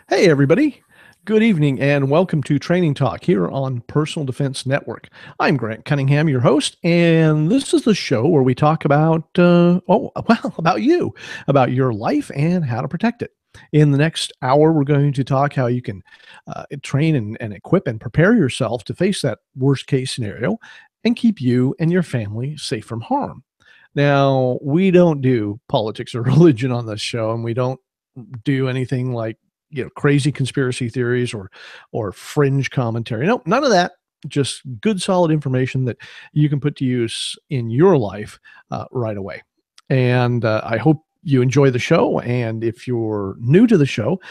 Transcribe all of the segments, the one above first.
Hey, everybody. Good evening and welcome to Training Talk here on Personal Defense Network. I'm Grant Cunningham, your host, and this is the show where we talk about, about you, about your life and how to protect it. In the next hour, we're going to talk how you can train and equip and prepare yourself to face that worst case scenario and keep you and your family safe from harm. Now, we don't do politics or religion on this show, and we don't do anything like crazy conspiracy theories or fringe commentary. No, none of that. Just good solid information that you can put to use in your life right away. And I hope you enjoy the show. And if you're new to the show,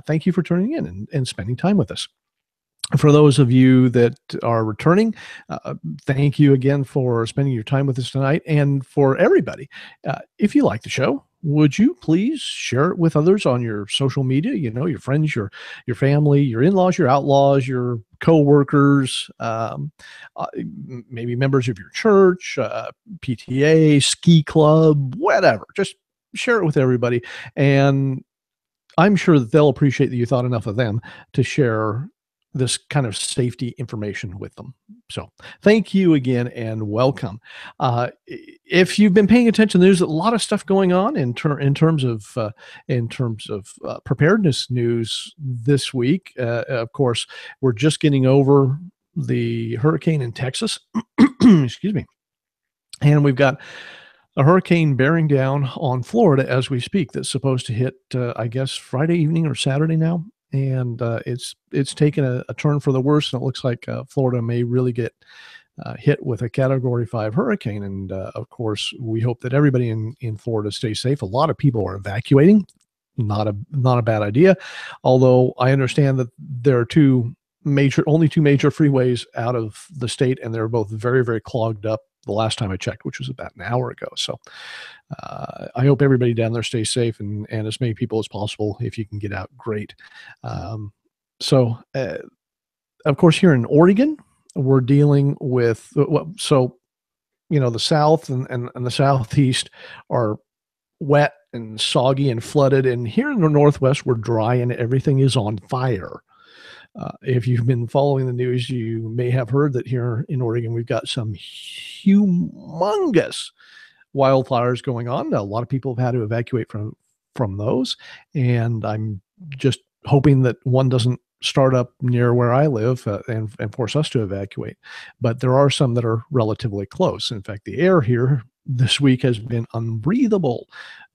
thank you for tuning in and spending time with us. For those of you that are returning, thank you again for spending your time with us tonight. And for everybody, if you like the show, would you please share it with others on your social media? You know, your friends, your family, your in-laws, your outlaws, your co-workers, maybe members of your church, PTA, ski club, whatever. Just share it with everybody. And I'm sure that they'll appreciate that you thought enough of them to share this kind of safety information with them. So thank you again and welcome. If you've been paying attention, there's a lot of stuff going on in terms of preparedness news this week. Of course, we're just getting over the hurricane in Texas. Excuse me. And we've got a hurricane bearing down on Florida as we speak that's supposed to hit, I guess, Friday evening or Saturday now. And it's taken a turn for the worse, and it looks like Florida may really get hit with a Category 5 hurricane. And of course, we hope that everybody in Florida stays safe. A lot of people are evacuating. Not a bad idea. Although I understand that there are only two major freeways out of the state, and they're both very, very clogged up the last time I checked, which was about an hour ago. So I hope everybody down there stays safe and as many people as possible. If you can get out, great. Of course, here in Oregon, we're dealing with, the South and the Southeast are wet and soggy and flooded. And here in the Northwest, we're dry and everything is on fire. If you've been following the news, you may have heard that here in Oregon, we've got some humongous wildfires going on. A lot of people have had to evacuate from those. And I'm just hoping that one doesn't start up near where I live and force us to evacuate. But there are some that are relatively close. In fact, the air here this week has been unbreathable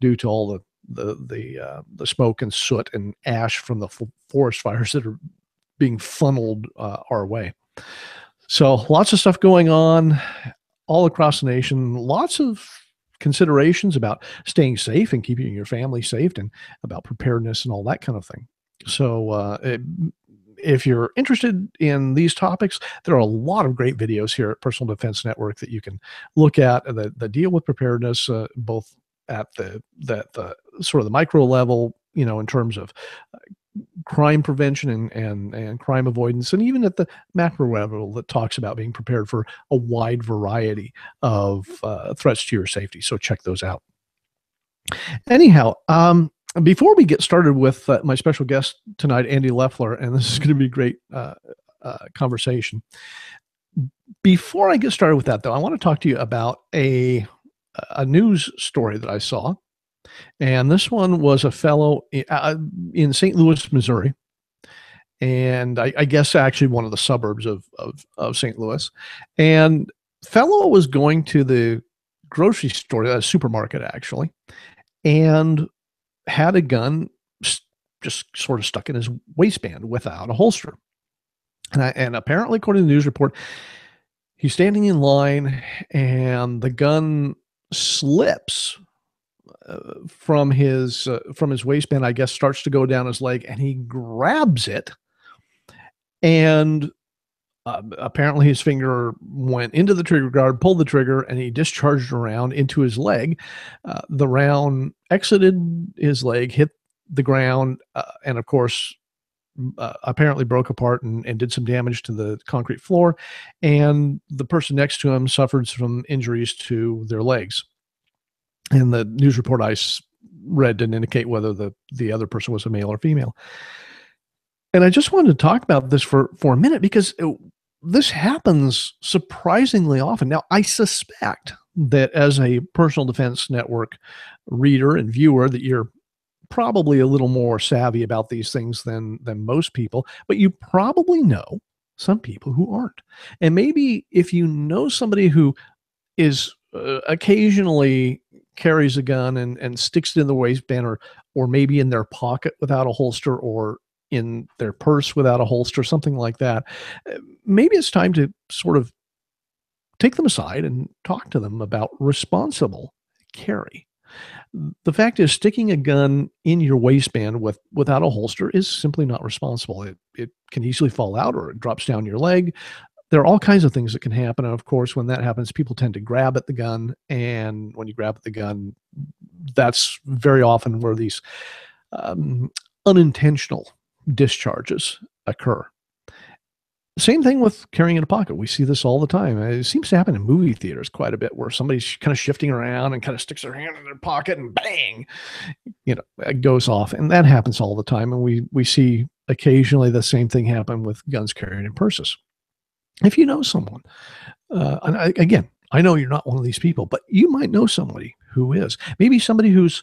due to all the smoke and soot and ash from the forest fires that are being funneled our way. So lots of stuff going on all across the nation, lots of considerations about staying safe and keeping your family safe and about preparedness and all that kind of thing. So if you're interested in these topics, there are a lot of great videos here at Personal Defense Network that you can look at that deal with preparedness, both at the sort of the micro level, in terms of crime prevention and crime avoidance, and even at the macro level that talks about being prepared for a wide variety of threats to your safety. So check those out. Anyhow, before we get started with my special guest tonight, Andy Lafleur, and this is going to be a great conversation. Before I get started with that, though, I want to talk to you about a news story that I saw. And this one was a fellow in St. Louis, Missouri, and I guess actually one of the suburbs of St. Louis. And fellow was going to the grocery store, a supermarket actually, and had a gun just sort of stuck in his waistband without a holster. And apparently, according to the news report, he's standing in line, and the gun slips from his waistband, I guess, starts to go down his leg, and he grabs it, and apparently his finger went into the trigger guard, pulled the trigger, and he discharged a round into his leg. The round exited his leg, hit the ground, and of course apparently broke apart and did some damage to the concrete floor, and the person next to him suffered some injuries to their legs. And the news report I read didn't indicate whether the other person was a male or female. And I just wanted to talk about this for a minute because this happens surprisingly often. Now, I suspect that as a personal defense network reader and viewer, that you're probably a little more savvy about these things than most people, but you probably know some people who aren't. And maybe if you know somebody who is occasionally carries a gun and sticks it in the waistband, or maybe in their pocket without a holster, or in their purse without a holster, something like that, maybe it's time to sort of take them aside and talk to them about responsible carry. The fact is, sticking a gun in your waistband without a holster is simply not responsible. It can easily fall out, or it drops down your leg. There are all kinds of things that can happen, and of course, when that happens, people tend to grab at the gun, and when you grab at the gun, that's very often where these um, unintentional discharges occur. Same thing with carrying in a pocket. We see this all the time. It seems to happen in movie theaters quite a bit, where somebody's kind of shifting around and kind of sticks their hand in their pocket and bang, it goes off. And that happens all the time. And we see occasionally the same thing happen with guns carried in purses. If you know someone, again, I know you're not one of these people, but you might know somebody who is. Maybe somebody who's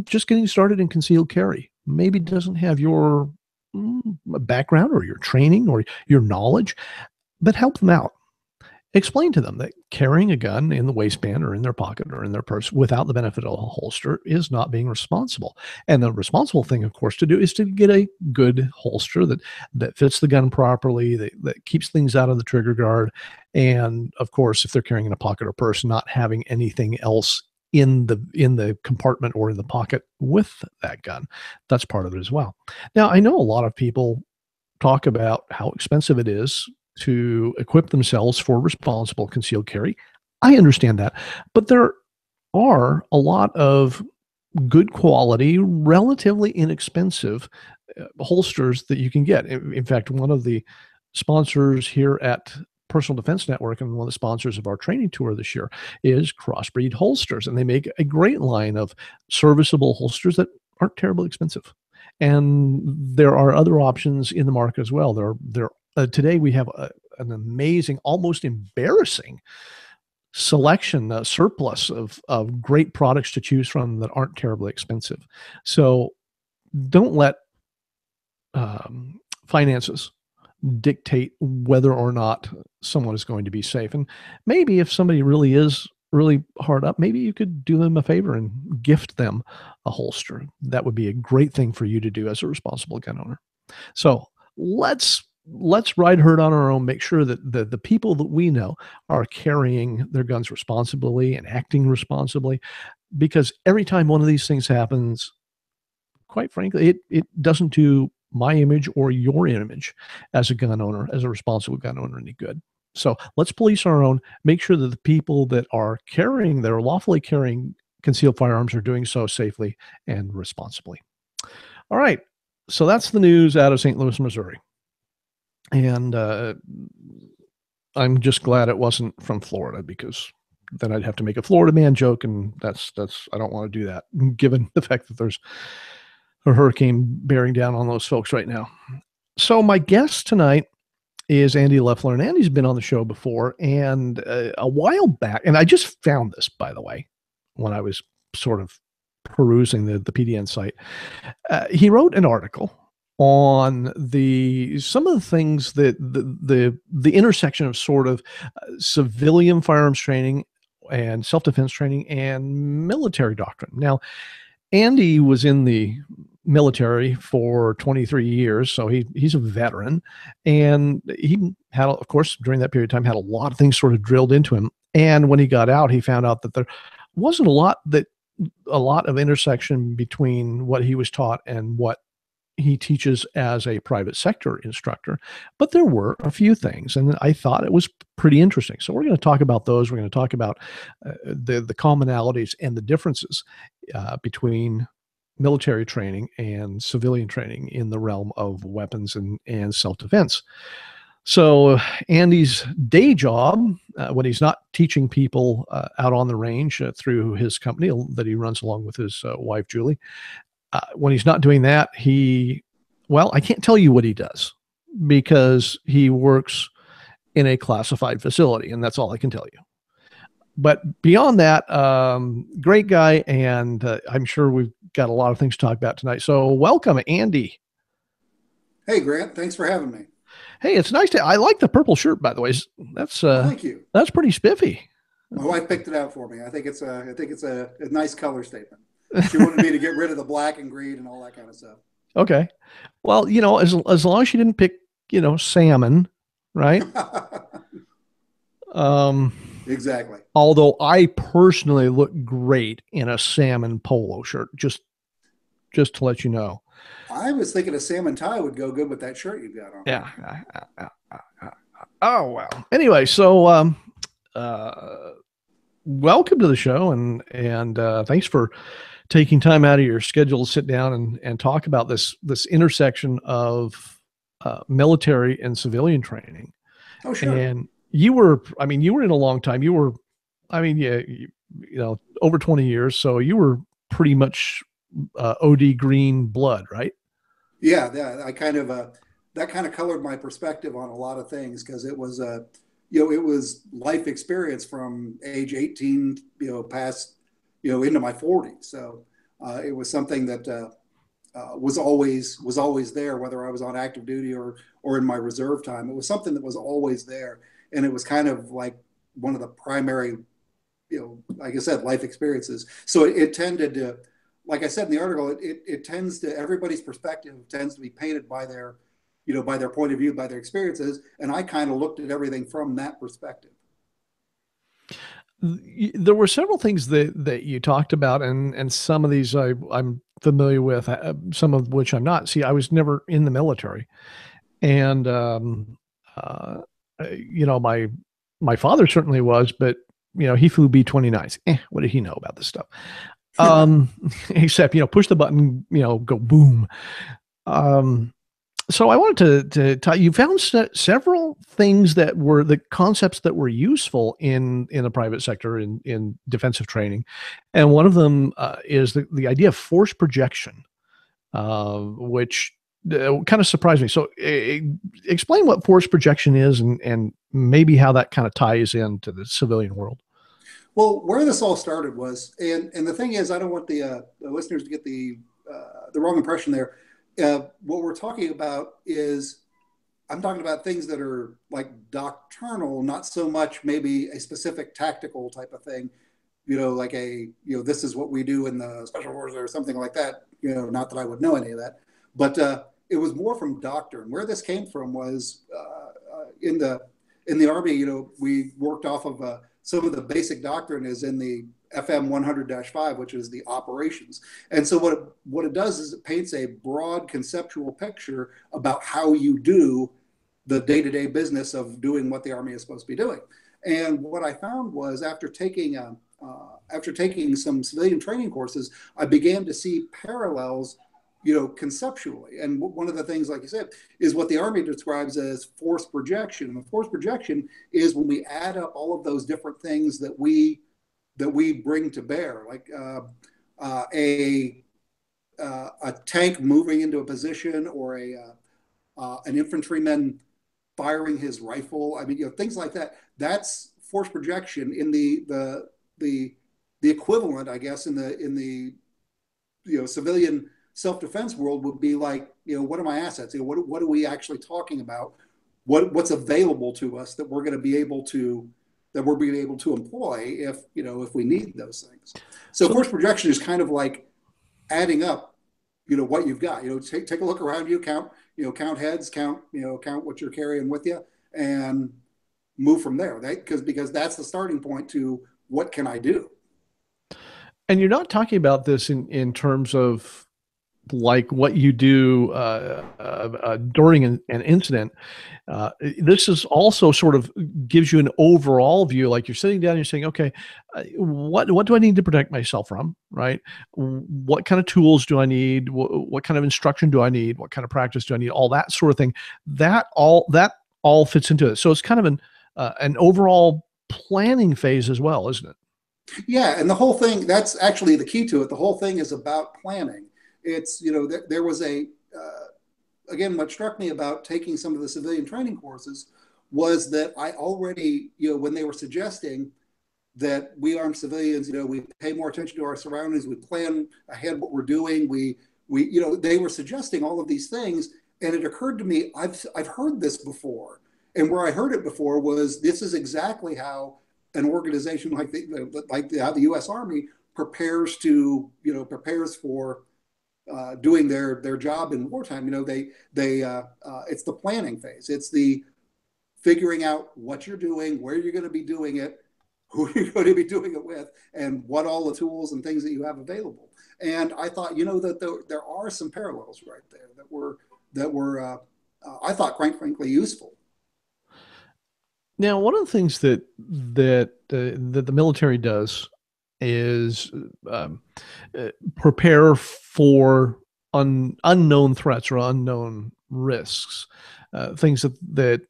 just getting started in concealed carry, maybe doesn't have your background or your training or your knowledge, but help them out. Explain to them that carrying a gun in the waistband or in their pocket or in their purse without the benefit of a holster is not being responsible. And the responsible thing, of course, to do is to get a good holster that fits the gun properly, that keeps things out of the trigger guard. And of course, if they're carrying in a pocket or purse, not having anything else in the compartment or in the pocket with that gun. That's part of it as well. Now, I know a lot of people talk about how expensive it is to equip themselves for responsible concealed carry. I understand that, but there are a lot of good quality, relatively inexpensive holsters that you can get. In fact, one of the sponsors here at Personal Defense Network, and one of the sponsors of our training tour this year, is Crossbreed Holsters, and they make a great line of serviceable holsters that aren't terribly expensive. And there are other options in the market as well. Today we have an amazing, almost embarrassing selection, surplus of great products to choose from that aren't terribly expensive. So don't let finances dictate whether or not someone is going to be safe. And maybe if somebody really is really hard up, maybe you could do them a favor and gift them a holster. That would be a great thing for you to do as a responsible gun owner. So let's ride herd on our own, make sure that the people that we know are carrying their guns responsibly and acting responsibly, because every time one of these things happens, quite frankly, it doesn't do my image or your image as a gun owner, as a responsible gun owner, any good. So let's police our own, make sure that the people that are lawfully carrying concealed firearms are doing so safely and responsibly. All right. So that's the news out of St. Louis, Missouri. And I'm just glad it wasn't from Florida, because then I'd have to make a Florida man joke, and that's I don't want to do that, given the fact that there's a hurricane bearing down on those folks right now. So my guest tonight is Andy Lafleur, and Andy's been on the show before, and a while back, and I just found this, by the way, when I was sort of perusing the PDN site. He wrote an article on some of the things that the intersection of sort of civilian firearms training and self-defense training and military doctrine. Now, Andy was in the military for 23 years, so he's a veteran, and he had, of course, during that period of time, had a lot of things sort of drilled into him. And when he got out, he found out that there wasn't a lot of intersection between what he was taught and what he teaches as a private sector instructor, but there were a few things, and I thought it was pretty interesting. So we're going to talk about those. We're going to talk about the commonalities and the differences between military training and civilian training in the realm of weapons and self-defense. So Andy's day job, when he's not teaching people out on the range through his company that he runs along with his wife, Julie, when he's not doing that, he Well, I can't tell you what he does because he works in a classified facility, and that's all I can tell you. But beyond that, great guy, and I'm sure we've got a lot of things to talk about tonight. So welcome, Andy. Hey, Grant, thanks for having me. Hey, it's nice to. I like the purple shirt, by the way. That's Well, uh, thank you. that's pretty spiffy. My wife picked it out for me. I think it's a nice color statement. She wanted me to get rid of the black and green and all that kind of stuff. Okay. Well, as long as you didn't pick, salmon, right? Um, Exactly. although I personally look great in a salmon polo shirt, just to let you know. I was thinking a salmon tie would go good with that shirt you've got on. Yeah. Oh well. Anyway, so uh, welcome to the show, and thanks for taking time out of your schedule to sit down and talk about this intersection of military and civilian training. Oh, sure. And you were in a long time. You were, yeah, over 20 years. So you were pretty much OD green blood, right? Yeah, yeah. That kind of colored my perspective on a lot of things because it was life experience from age 18, past, into my 40s. So it was something that was always there, whether I was on active duty or in my reserve time. It was something that was always there, and it was kind of like one of the primary, like I said, life experiences. So it tended to, like I said in the article, it tends to, everybody's perspective tends to be painted by their, by their point of view, by their experiences, and I kind of looked at everything from that perspective. There were several things that you talked about, and some of these I'm familiar with, some of which I'm not. See, I was never in the military, and uh, my father certainly was, but he flew B-29s. What did he know about this stuff? Um, except push the button, go boom. Um, so I wanted to tell you, found several things that were the concepts that were useful in the private sector in defensive training, and one of them is the idea of force projection, which kind of surprised me. So explain what force projection is, and maybe how that kind of ties into the civilian world. Well, where this all started was, and the thing is, I don't want the listeners to get the wrong impression there. What we're talking about is, I'm talking about things that are like doctrinal, not so much maybe a specific tactical type of thing. Like this is what we do in the special forces or something like that. Not that I would know any of that, but it was more from doctrine. Where this came from was in the Army. We worked off of some of the basic doctrine is in the FM 100-5, which is the operations. And so what it does is it paints a broad conceptual picture about how you do the day-to-day business of doing what the Army is supposed to be doing. And what I found was after taking some civilian training courses, I began to see parallels, conceptually. And one of the things, like you said, is what the Army describes as force projection. And the force projection is when we add up all of those different things that we bring to bear, like a tank moving into a position, or an infantryman firing his rifle. I mean, things like that. That's force projection in the equivalent, I guess, in the civilian self-defense world would be like, what are my assets? What are we actually talking about? What's available to us that we're going to be able to employ if we need those things. So So force projection is kind of like adding up, what you've got. Take a look around you, count heads, count what you're carrying with you, and move from there. Because that's the starting point to what can I do. and you're not talking about this in terms of like what you do during an incident. This is also sort of gives you an overall view. Like you're sitting down, and you're saying, okay, what do I need to protect myself from? Right? What kind of tools do I need? What kind of instruction do I need? What kind of practice do I need? All that sort of thing. That all fits into it. So it's kind of an overall planning phase as well, isn't it? Yeah, and the whole thing, that's actually the key to it. The whole thing is about planning. It's, there was again, what struck me about taking some of the civilian training courses was that I already, when they were suggesting that we armed civilians, we pay more attention to our surroundings, we plan ahead what we're doing, they were suggesting all of these things, and it occurred to me, I've heard this before, and where I heard it before was this is exactly how an organization like the U.S. Army prepares for doing their job in wartime. It's the planning phase. It's the figuring out what you're doing, where you're going to be doing it, who you're going to be doing it with, and what all the tools and things that you have available. And I thought, that there are some parallels right there that were I thought, quite frankly, useful. Now, one of the things that the military does is prepare for unknown threats or unknown risks, things that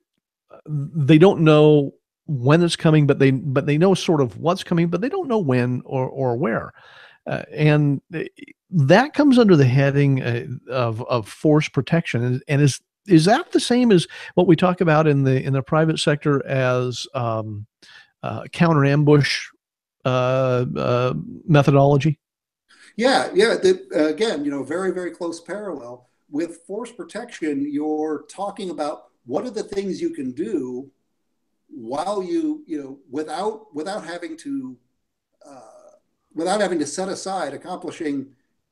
they don't know when it's coming, but they know sort of what's coming, but they don't know when or where. And that comes under the heading of force protection, and is that the same as what we talk about in the private sector as counter ambush methodology? Yeah. Again, very, very close parallel. With force protection, you're talking about what are the things you can do while without having to set aside accomplishing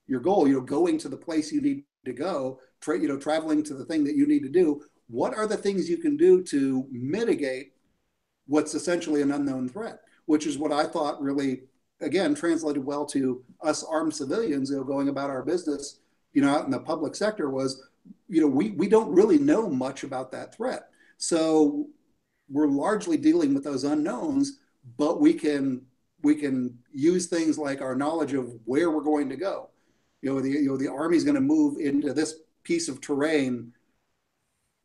your goal, going to the place you need to go, traveling to the thing that you need to do. What are the things you can do to mitigate what's essentially an unknown threat, which is what I thought really, again, translated well to us armed civilians, going about our business, out in the public sector was, we don't really know much about that threat. So we're largely dealing with those unknowns, but we can use things like our knowledge of where we're going to go. The Army's going to move into this piece of terrain,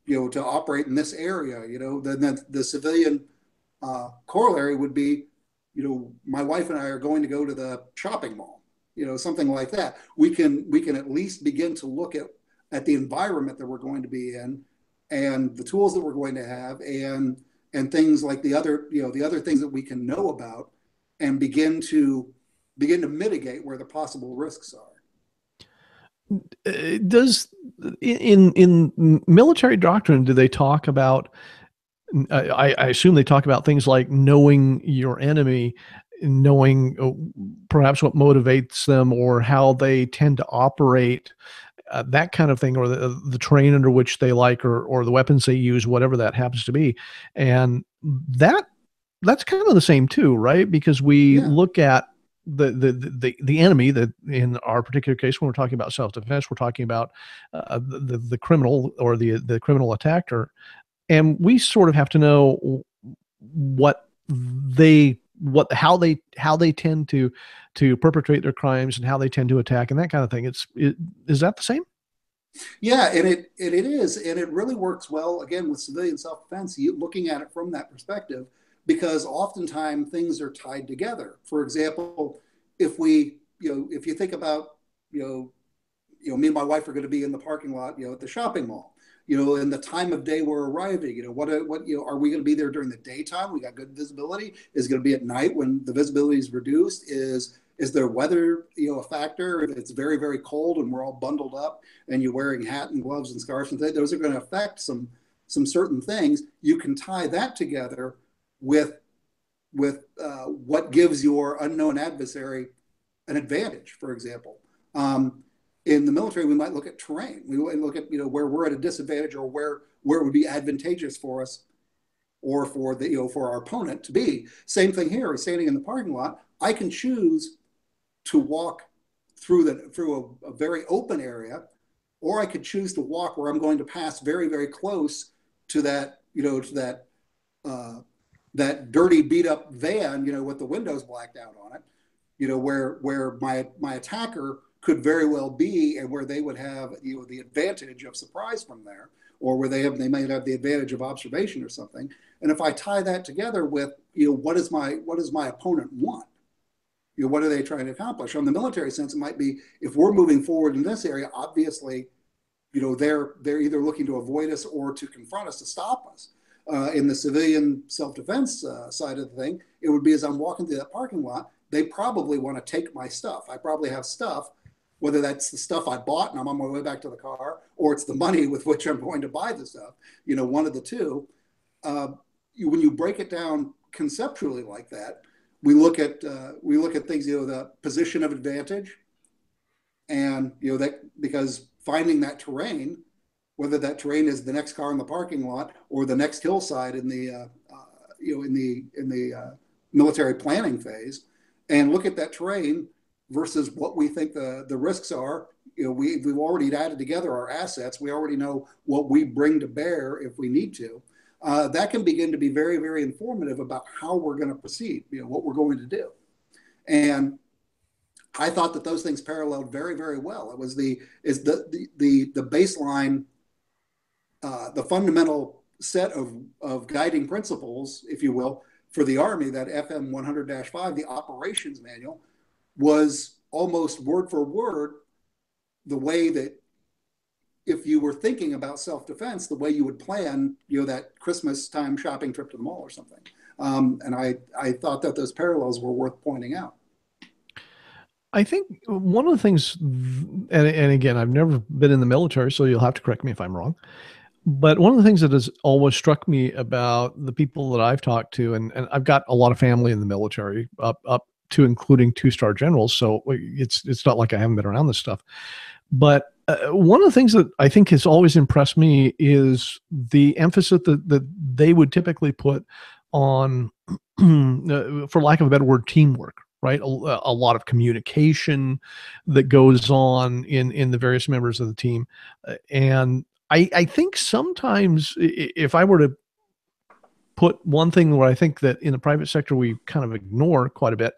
to operate in this area. Then the civilian corollary would be, my wife and I are going to go to the shopping mall, something like that. We can at least begin to look at the environment that we're going to be in, and the tools that we're going to have, and things like the other things that we can know about, and begin to mitigate where the possible risks are. Does in military doctrine, do they talk about, I assume they talk about things like knowing your enemy, knowing perhaps what motivates them or how they tend to operate, that kind of thing, or the terrain under which they like, or the weapons they use, whatever that happens to be. And that's kind of the same too, right? Because we look at the enemy, that in our particular case, when we're talking about self-defense, we're talking about the criminal or the criminal attacker, and we sort of have to know how they tend to perpetrate their crimes and how they tend to attack and that kind of thing. Is that the same? Yeah, and it is, and it really works well again with civilian self-defense. Looking at it from that perspective, because oftentimes things are tied together. For example, if you think about, me and my wife are going to be in the parking lot, at the shopping mall, and the time of day we're arriving, what are we going to be there during the daytime? We got good visibility. Is it going to be at night when the visibility is reduced? Is there weather, a factor? If it's very, very cold and we're all bundled up and you're wearing hat and gloves and scarves and things, those are going to affect some certain things. You can tie that together with what gives your unknown adversary an advantage. For example, in the military, we might look at terrain. We might look at where we're at a disadvantage, or where it would be advantageous for us, or for for our opponent to be. Same thing here. Standing in the parking lot, I can choose to walk through a very open area, or I could choose to walk where I'm going to pass very, very close to that that dirty, beat up van, with the windows blacked out on it, where my attacker could very well be, and where they would have, the advantage of surprise from there, or where they might have the advantage of observation or something. And if I tie that together with, what does my opponent want? What are they trying to accomplish? On the military sense, it might be, if we're moving forward in this area, obviously, they're either looking to avoid us or to confront us, to stop us. In the civilian self-defense side of the thing, it would be as I'm walking through that parking lot, they probably want to take my stuff. I probably have stuff, whether that's the stuff I bought and I'm on my way back to the car, or it's the money with which I'm going to buy the stuff, one of the two. When you break it down conceptually like that, we look at things, the position of advantage, and that, because finding that terrain, whether that terrain is the next car in the parking lot or the next hillside in the military planning phase, and look at that terrain versus what we think the risks are. We've already added together our assets. We already know what we bring to bear if we need to. That can begin to be very, very informative about how we're going to proceed, what we're going to do. And I thought that those things paralleled very, very well. It was the baseline, the fundamental set of guiding principles, if you will, for the Army, that FM 100-5, the operations manual, was almost word for word the way that, if you were thinking about self-defense, the way you would plan, that Christmas time shopping trip to the mall or something. And I thought that those parallels were worth pointing out. I think one of the things, and again, I've never been in the military, so you'll have to correct me if I'm wrong, but one of the things that has always struck me about the people that I've talked to, and I've got a lot of family in the military, up to including 2-star generals, so it's not like I haven't been around this stuff. But one of the things that I think has always impressed me is the emphasis that they would typically put on, for lack of a better word, teamwork. Right, a lot of communication that goes on in the various members of the team, and I think sometimes if I were to put one thing where I think that in the private sector we kind of ignore quite a bit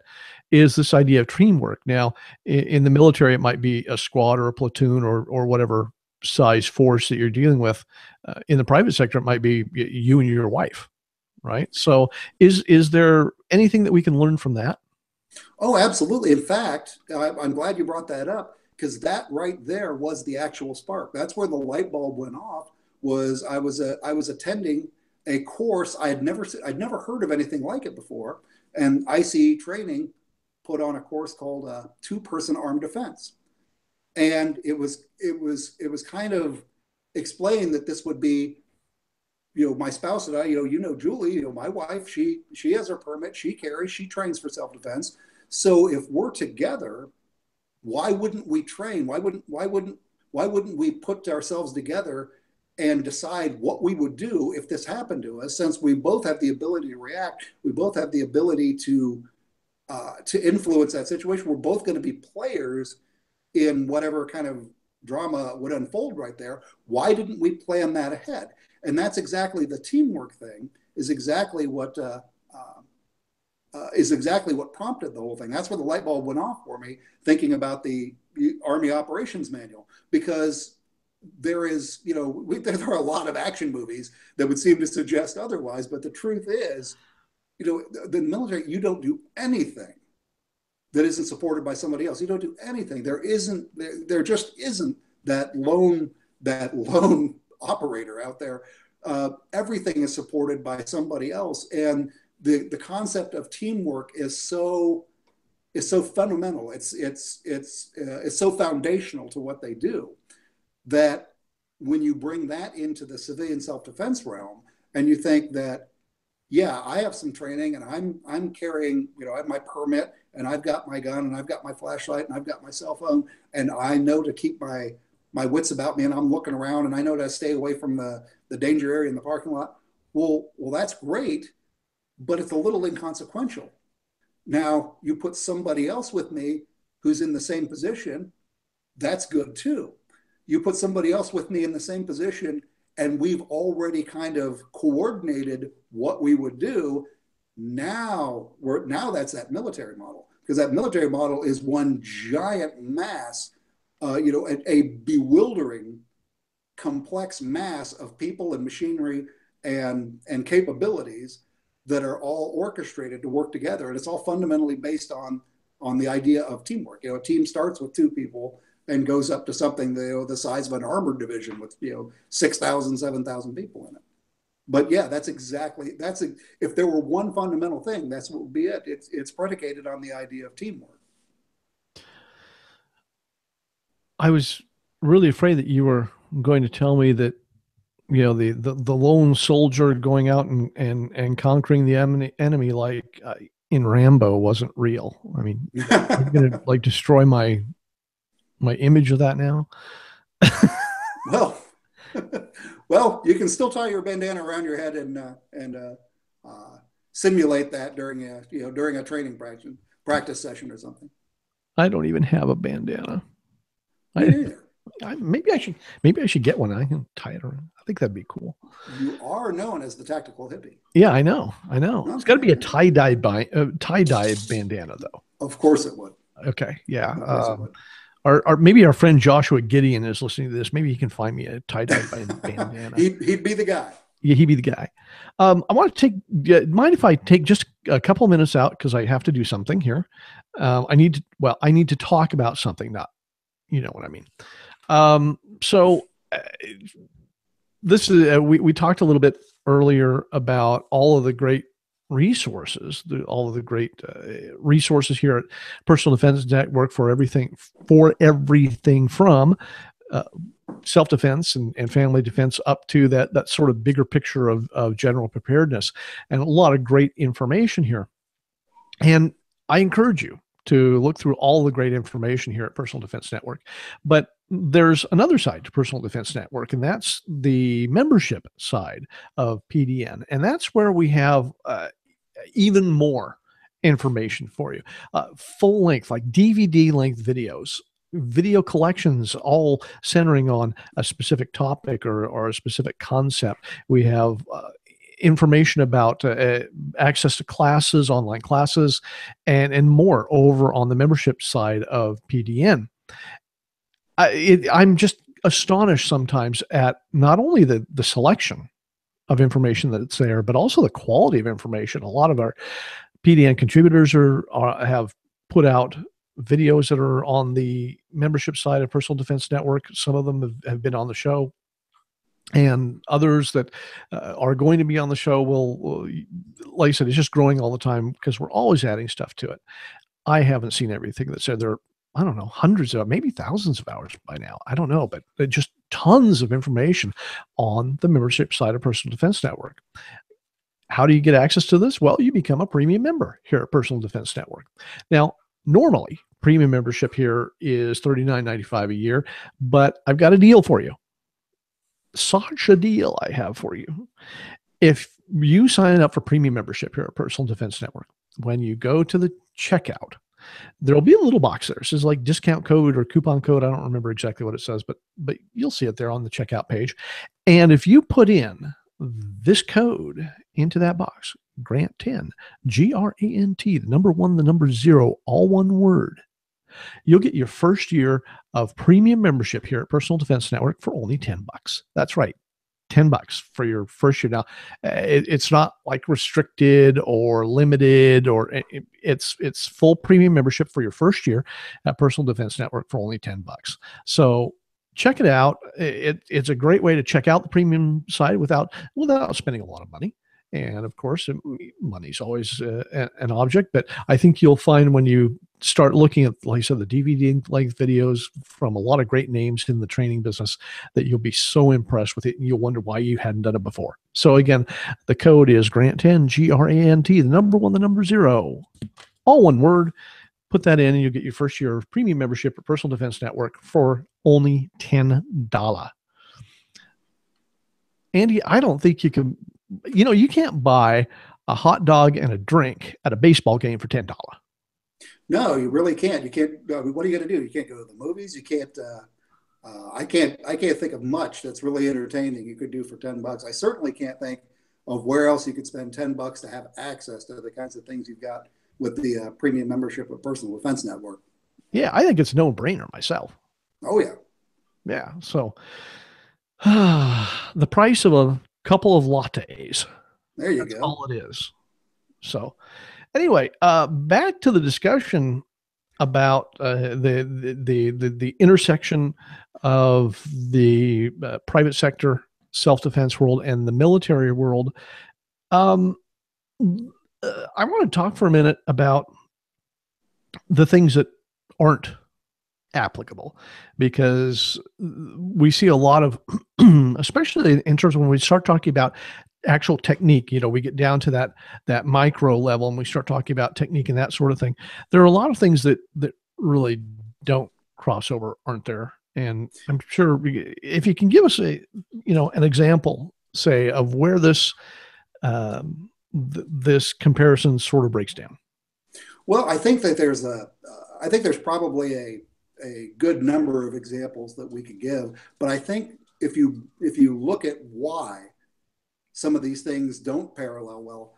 is this idea of teamwork. Now, in the military, it might be a squad or a platoon or whatever size force that you're dealing with. In the private sector, it might be you and your wife, right? So, is there anything that we can learn from that? Oh, absolutely. In fact, I'm glad you brought that up, because that right there was the actual spark. That's where the light bulb went off. I was attending a course I'd never heard of anything like it before, and ICE training put on a course called two-person armed defense, and it was kind of explained that this would be, my spouse and I, Julie, my wife, she has her permit, she carries, she trains for self-defense. So if we're together, why wouldn't we train? Why wouldn't we put ourselves together and decide what we would do if this happened to us? Since we both have the ability to react, we both have the ability to influence that situation. We're both going to be players in whatever kind of drama would unfold right there. Why didn't we plan that ahead? And that's exactly the teamwork thing. Is exactly what prompted the whole thing. That's where the light bulb went off for me, thinking about the Army Operations Manual, because there are a lot of action movies that would seem to suggest otherwise. But the truth is, the military, you don't do anything that isn't supported by somebody else. You don't do anything. There just isn't that lone operator out there. Everything is supported by somebody else, and the concept of teamwork is so fundamental. It's so foundational to what they do, that when you bring that into the civilian self-defense realm, and you think that, yeah, I have some training, and I'm carrying, I have my permit, and I've got my gun, and I've got my flashlight, and I've got my cell phone, and I know to keep my wits about me, and I'm looking around, and I know to stay away from the danger area in the parking lot. Well, that's great, but it's a little inconsequential. Now, you put somebody else with me who's in the same position, that's good too. You put somebody else with me in the same position, and we've already kind of coordinated what we would do. Now that's that military model, because that military model is one giant mass, a bewildering, complex mass of people and machinery and capabilities that are all orchestrated to work together. And it's all fundamentally based on the idea of teamwork. A team starts with two people, and goes up to something the size of an armored division with 6,000, 7,000 people in it. But yeah, if there were one fundamental thing, that's what would be it. It's predicated on the idea of teamwork. I was really afraid that you were going to tell me that the lone soldier going out and conquering the enemy like in Rambo wasn't real. I mean, are you going to like destroy my image of that now? Well, well, you can still tie your bandana around your head and simulate that during a training practice session or something. I don't even have a bandana. Me neither. Maybe I should get one. I can tie it around. I think that'd be cool. You are known as the tactical hippie. Yeah, I know. Okay. It's got to be a tie-dye bandana, though. Of course it would. Okay, yeah. Or maybe our friend Joshua Gideon is listening to this. Maybe he can find me a tie-dye bandana. He'd be the guy. Yeah, he'd be the guy. I want to mind if I take just a couple of minutes out because I have to do something here. I need to talk about something. Not, you know what I mean. This is we talked a little bit earlier about all of the great resources, all of the great resources here at Personal Defense Network for everything from self-defense and family defense up to that sort of bigger picture of general preparedness, and a lot of great information here. And I encourage you to look through all the great information here at Personal Defense Network. But there's another side to Personal Defense Network, and that's the membership side of PDN. And that's where we have even more information for you. Full length, like DVD length videos, video collections, all centering on a specific topic or a specific concept. We have information about access to classes, online classes, and more over on the membership side of PDN. I'm just astonished sometimes at not only the selection of information that's there, but also the quality of information. A lot of our PDN contributors have put out videos that are on the membership side of Personal Defense Network. Some of them have been on the show, and others that are going to be on the show will, like I said, it's just growing all the time because we're always adding stuff to it. I haven't seen everything that's there. There are, I don't know, hundreds of, maybe thousands of hours by now. I don't know, but just tons of information on the membership side of Personal Defense Network. How do you get access to this? Well, you become a premium member here at Personal Defense Network. Now, normally, premium membership here is $39.95 a year, but I've got a deal for you. Such a deal I have for you. If you sign up for premium membership here at Personal Defense Network, when you go to the checkout, there'll be a little box there. It says like discount code or coupon code. I don't remember exactly what it says, but you'll see it there on the checkout page. And if you put in this code into that box, Grant10, G-R-A-N-T, the number 1, the number 0, all one word, you'll get your first year of premium membership here at Personal Defense Network for only $10. That's right. $10 for your first year. Now, it's not like restricted or limited, or it's full premium membership for your first year at Personal Defense Network for only $10. So check it out. It's a great way to check out the premium side without spending a lot of money. And of course, money's always an object, but I think you'll find when you start looking at, like I said, the DVD length videos from a lot of great names in the training business that you'll be so impressed with it, and you'll wonder why you hadn't done it before. So again, the code is Grant10, G-R-A-N-T, the number 1, the number 0, all one word. Put that in and you'll get your first year of premium membership at Personal Defense Network for only $10. Andy, I don't think you can, you can't buy a hot dog and a drink at a baseball game for $10. No, you really can't. You can't. What are you going to do? You can't go to the movies. You can't. I can't think of much that's really entertaining you could do for $10. I certainly can't think of where else you could spend $10 to have access to the kinds of things you've got with the premium membership of Personal Defense Network. Yeah, I think it's a no-brainer myself. Oh yeah, yeah. So the price of a couple of lattes. There you That's go. all it is. So anyway, back to the discussion about the intersection of the private sector self-defense world and the military world. Um, I want to talk for a minute about the things that aren't applicable, because we see a lot of, especially in terms of when we start talking about actual technique, we get down to that micro level and we start talking about technique and that sort of thing. There are a lot of things that really don't cross over, aren't there? And I'm sure if you can give us an example, say, of where this comparison sort of breaks down. Well, I think that I think there's probably a good number of examples that we could give, but I think if you look at why some of these things don't parallel well,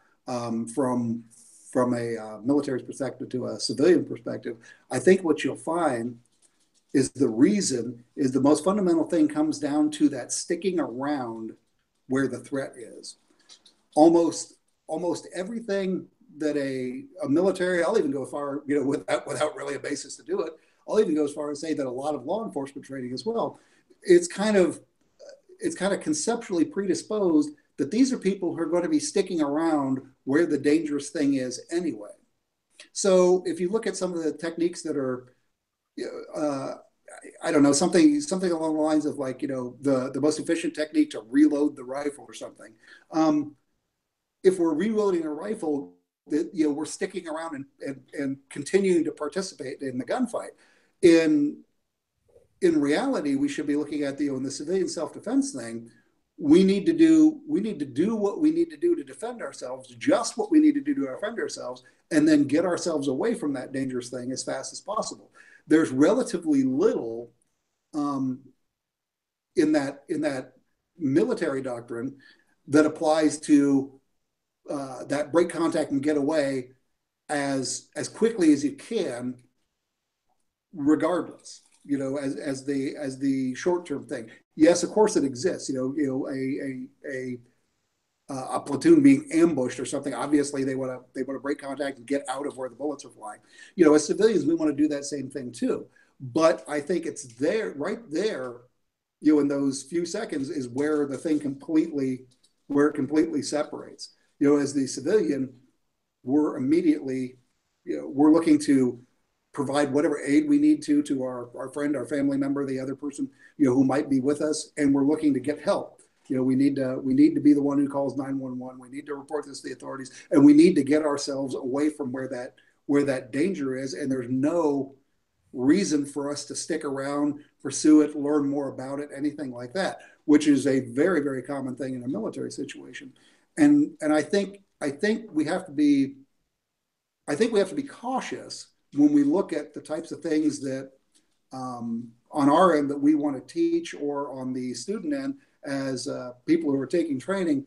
from a military perspective to a civilian perspective, I think what you'll find is the most fundamental thing comes down to that sticking around where the threat is. Almost everything that a military, I'll even go far, without really a basis to do it, I'll even go as far as say that a lot of law enforcement training as well, it's kind of conceptually predisposed that these are people who are going to be sticking around where the dangerous thing is anyway. So if you look at some of the techniques that are, I don't know, something along the lines of like, the most efficient technique to reload the rifle or something. If we're reloading a rifle, we're sticking around and continuing to participate in the gunfight. In reality, we should be looking at in the civilian self-defense thing. We need to do what we need to do to defend ourselves, just what we need to do to defend ourselves, and then get ourselves away from that dangerous thing as fast as possible. There's relatively little in that military doctrine that applies to that break contact and get away as quickly as you can, regardless. As the short-term thing. Yes, of course it exists. A platoon being ambushed or something. Obviously, they want to break contact and get out of where the bullets are flying. As civilians, we want to do that same thing too. But I think it's right there, in those few seconds is where the thing completely separates. As the civilian, we're immediately, we're looking to provide whatever aid we need to our friend, our family member, the other person, who might be with us, and we're looking to get help. We need to be the one who calls 911. We need to report this to the authorities, and we need to get ourselves away from where that danger is. And there's no reason for us to stick around, pursue it, learn more about it, anything like that, which is a very, very common thing in a military situation. And I think we have to be cautious when we look at the types of things that on our end that we want to teach, or on the student end as people who are taking training,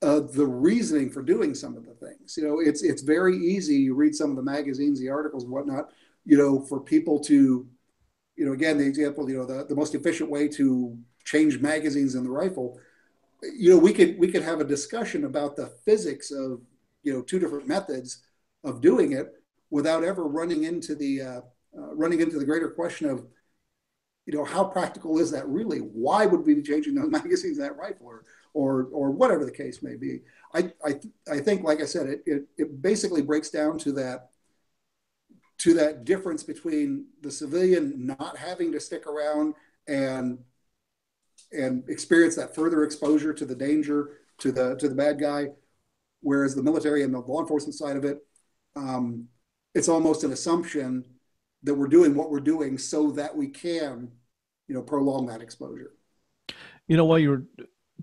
the reasoning for doing some of the things. It's very easy. You read some of the magazines, the articles and whatnot, for people to, again, the example, the most efficient way to change magazines in the rifle. We could have a discussion about the physics of, two different methods of doing it without ever running into the greater question of, how practical is that really? Why would we be changing those magazines in that rifle, or whatever the case may be? I think, like I said, it basically breaks down to that difference between the civilian not having to stick around and experience that further exposure to the danger, to the bad guy, whereas the military and the law enforcement side of it, it's almost an assumption that we're doing what we're doing so that we can, prolong that exposure. While you were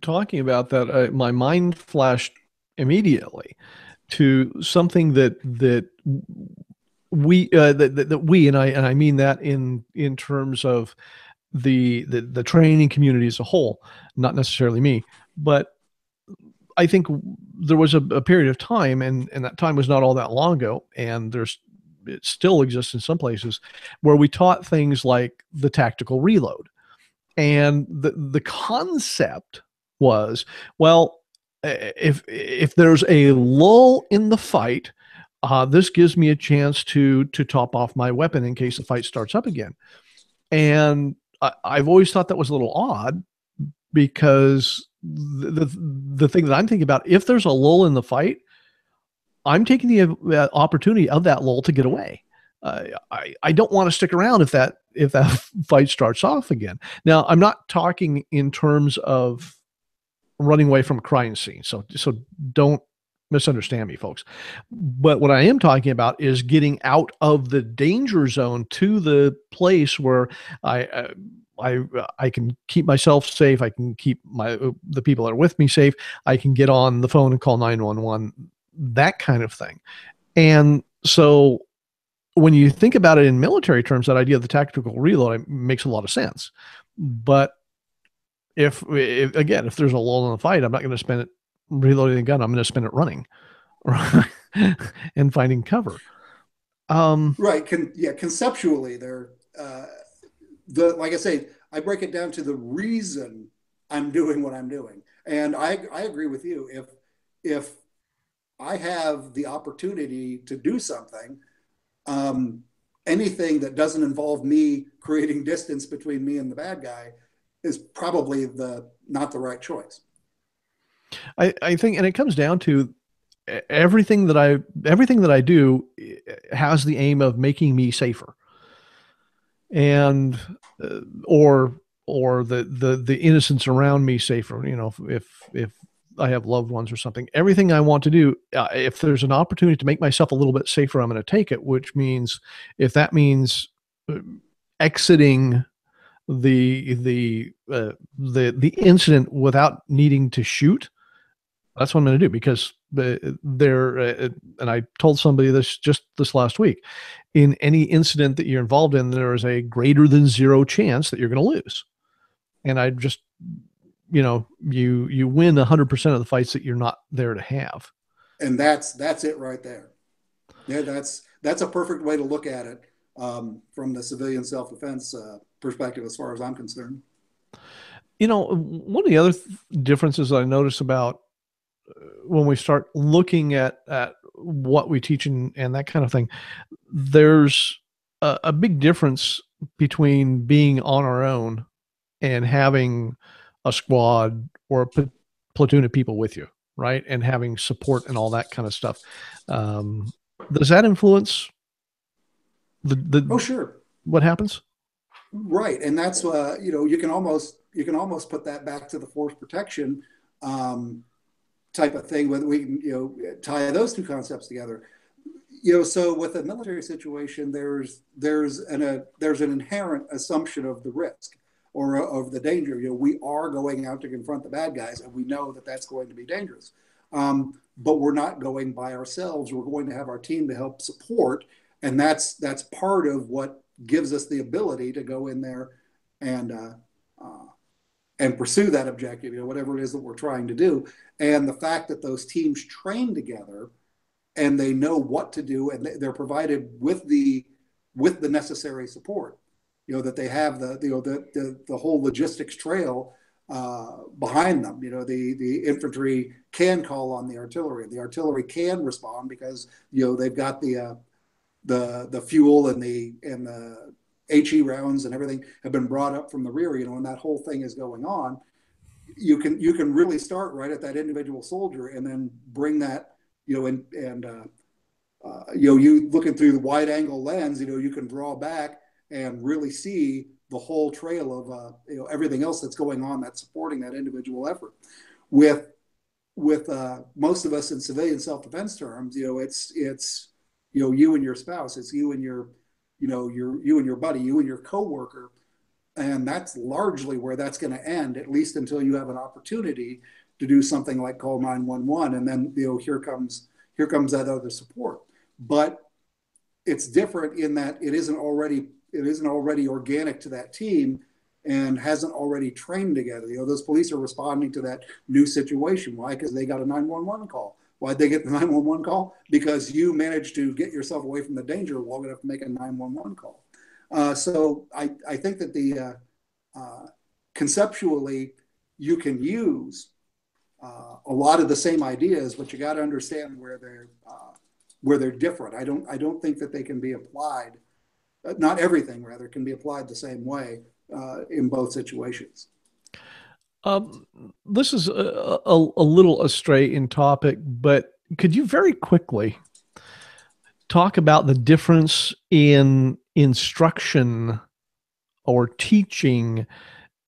talking about that, my mind flashed immediately to something that we and I mean that in terms of the training community as a whole, not necessarily me, but I think there was a period of time, and that time was not all that long ago, and it still exists in some places, where we taught things like the tactical reload. And the concept was, well, if there's a lull in the fight, This gives me a chance to top off my weapon in case the fight starts up again. And I've always thought that was a little odd because the thing that I'm thinking about, if there's a lull in the fight, I'm taking the opportunity of that lull to get away. I don't want to stick around if that fight starts off again. Now, I'm not talking in terms of running away from a crime scene, so don't misunderstand me, folks. But what I am talking about is getting out of the danger zone to the place where I I can keep myself safe. I can keep the people that are with me safe. I can get on the phone and call 911, that kind of thing. And so when you think about it in military terms, that idea of the tactical reload makes a lot of sense. But if there's a lull in the fight, I'm not going to spend it reloading the gun. I'm going to spend it running and finding cover. Right. Conceptually, they're like I say, I break it down to the reason I'm doing what I'm doing, and I agree with you. If I have the opportunity to do something, anything that doesn't involve me creating distance between me and the bad guy is probably not the right choice. I think, and it comes down to everything that I do has the aim of making me safer, and or the innocents around me safer. You know, if I have loved ones or something, everything I want to do, if there's an opportunity to make myself a little bit safer, I'm going to take it. Which means, if that means exiting the incident without needing to shoot, that's what I'm going to do, because there, and I told somebody this just this last week, in any incident that you're involved in, there is a greater than zero chance that you're going to lose. And I just, you win 100% of the fights that you're not there to have. And that's it right there. Yeah, that's a perfect way to look at it from the civilian self-defense perspective, as far as I'm concerned. One of the other differences I notice about when we start looking at what we teach and that kind of thing, there's a big difference between being on our own and having a squad or a platoon of people with you, right? And having support and all that kind of stuff. Does that influence Oh, sure. what happens? Right. And that's, you can almost put that back to the force protection type of thing, whether we can, tie those two concepts together. So with a military situation, there's an inherent assumption of the risk or of the danger. We are going out to confront the bad guys, and we know that that's going to be dangerous. But we're not going by ourselves. We're going to have our team to help support, and that's part of what gives us the ability to go in there and pursue that objective, whatever it is that we're trying to do. And the fact that those teams train together and they know what to do, and they're provided with the necessary support, that they have the whole logistics trail behind them. The infantry can call on the artillery can respond because they've got the fuel and the HE rounds and everything have been brought up from the rear, and that whole thing is going on. You can really start right at that individual soldier and then bring that, you looking through the wide angle lens, you can draw back and really see the whole trail of, everything else that's going on that's supporting that individual effort. With most of us in civilian self-defense terms, it's you and your spouse, it's you and your buddy, you and your coworker. And that's largely where that's going to end, at least until you have an opportunity to do something like call 911. And then, here comes that other support. But it's different in that it isn't already organic to that team and hasn't already trained together. Those police are responding to that new situation. Why? Because they got a 911 call. Why'd they get the 911 call? Because you managed to get yourself away from the danger long enough to make a 911 call. So I think that conceptually you can use a lot of the same ideas, but you got to understand where where they're different. I don't think that they can be applied. Not everything, rather, can be applied the same way in both situations. This is a little astray in topic, but could you very quickly talk about the difference in instruction or teaching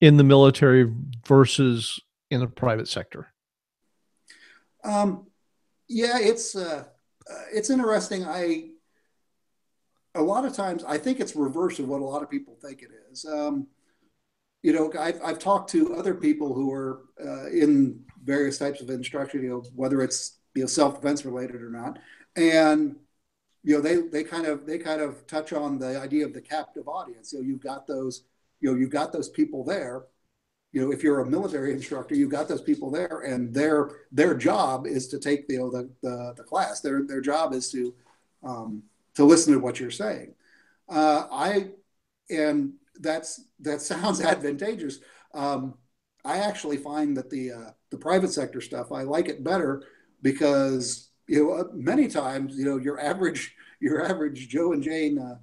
in the military versus in the private sector? Yeah, it's interesting. A lot of times I think it's reverse of what a lot of people think it is. I've talked to other people who are in various types of instruction, whether it's self-defense related or not, and they kind of touch on the idea of the captive audience. You've got those people there. If you're a military instructor, you've got those people there, and their job is to take the class. Their job is to listen to what you're saying. And that sounds advantageous. I actually find that the private sector stuff, I like it better because many times your average Joe and Jane